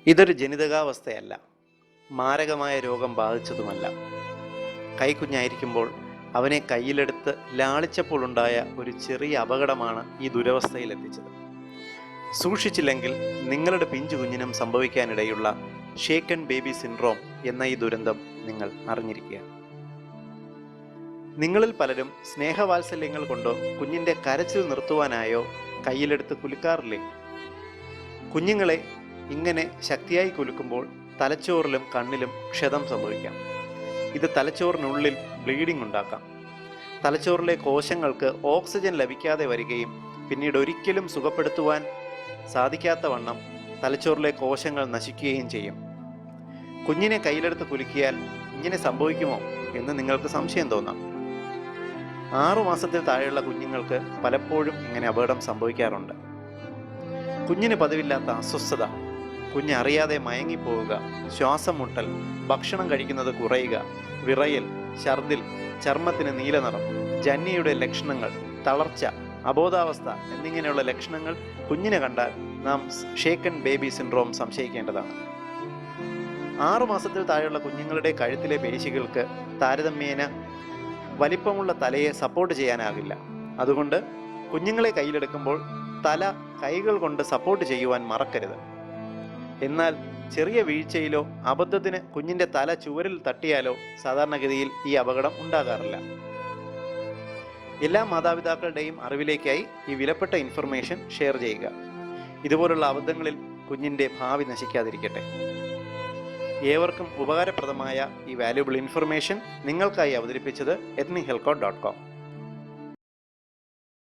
ഇതൊരു ജനിതകാവസ്ഥയല്ല, മാരകമായ രോഗം ബാധിച്ചതുമല്ല. കൈക്കുഞ്ഞായിരിക്കുമ്പോൾ അവനെ കയ്യിലെടുത്ത് ലാളിച്ചപ്പോൾ ഉണ്ടായ ഒരു ചെറിയ അപകടമാണ് ഈ ദുരവസ്ഥയിലെത്തിച്ചത്. സൂക്ഷിച്ചില്ലെങ്കിൽ നിങ്ങളുടെ പിഞ്ചു കുഞ്ഞിനും സംഭവിക്കാനിടയുള്ള ഷേക്കൻ ബേബി സിൻഡ്രോം എന്ന ഈ ദുരന്തം നിങ്ങൾ അറിഞ്ഞിരിക്കുക. നിങ്ങളിൽ പലരും സ്നേഹവാത്സല്യങ്ങൾ കൊണ്ടോ കുഞ്ഞിൻ്റെ കരച്ചിൽ നിർത്തുവാനായോ കയ്യിലെടുത്ത് കുലുക്കാറില്ലേ? കുഞ്ഞുങ്ങളെ ഇങ്ങനെ ശക്തിയായി കുലുക്കുമ്പോൾ തലച്ചോറിലും കണ്ണിലും ക്ഷതം സംഭവിക്കാം. ഇത് തലച്ചോറിനുള്ളിൽ ബ്ലീഡിംഗ് ഉണ്ടാക്കാം. തലച്ചോറിലെ കോശങ്ങൾക്ക് ഓക്സിജൻ ലഭിക്കാതെ വരികയും പിന്നീട് ഒരിക്കലും സുഖപ്പെടുത്തുവാൻ സാധിക്കാത്ത വണ്ണം തലച്ചോറിലെ കോശങ്ങൾ നശിക്കുകയും ചെയ്യും. കുഞ്ഞിനെ കയ്യിലെടുത്ത് കുലുക്കിയാൽ ഇങ്ങനെ സംഭവിക്കുമോ എന്ന് നിങ്ങൾക്ക് സംശയം തോന്നാം. 6 മാസത്തിൽ താഴെയുള്ള കുഞ്ഞുങ്ങൾക്ക് പലപ്പോഴും ഇങ്ങനെ അപകടം സംഭവിക്കാറുണ്ട്. കുഞ്ഞിന് പതിവില്ലാത്ത അസ്വസ്ഥത, കുഞ്ഞ് അറിയാതെ മയങ്ങിപ്പോവുക, ശ്വാസം മുട്ടൽ, ഭക്ഷണം കഴിക്കുന്നത് കുറയുക, വിറയൽ, ഛർദിൽ, ചർമ്മത്തിന് നീലനിറം, ജന്യയുടെ ലക്ഷണങ്ങൾ, തളർച്ച, അബോധാവസ്ഥ എന്നിങ്ങനെയുള്ള ലക്ഷണങ്ങൾ കുഞ്ഞിനെ കണ്ടാൽ നാം ഷേക്കൻ ബേബി സിൻഡ്രോം സംശയിക്കേണ്ടതാണ്. 6 മാസത്തിൽ താഴെയുള്ള കുഞ്ഞുങ്ങളുടെ കഴുത്തിലെ പേശികൾക്ക് താരതമ്യേന വലിപ്പമുള്ള തലയെ സപ്പോർട്ട് ചെയ്യാനാകില്ല. അതുകൊണ്ട് കുഞ്ഞുങ്ങളെ കയ്യിലെടുക്കുമ്പോൾ തല കൈകൾ കൊണ്ട് സപ്പോർട്ട് ചെയ്യുവാൻ മറക്കരുത്. എന്നാൽ ചെറിയ വീഴ്ചയിലോ അബദ്ധത്തിന് കുഞ്ഞിൻ്റെ തല ചുവരിൽ തട്ടിയാലോ സാധാരണഗതിയിൽ ഈ അപകടം ഉണ്ടാകാറില്ല. എല്ലാ മാതാപിതാക്കളുടെയും അറിവിലേക്കായി ഈ വിലപ്പെട്ട ഇൻഫർമേഷൻ ഷെയർ ചെയ്യുക. ഇതുപോലുള്ള അബദ്ധങ്ങളിൽ കുഞ്ഞിൻ്റെ ഭാവി നശിക്കാതിരിക്കട്ടെ. ഏവർക്കും ഉപകാരപ്രദമായ ഈ വാല്യുബിൾ ഇൻഫർമേഷൻ നിങ്ങൾക്കായി അവതരിപ്പിച്ചത് ethnichealthcode.com.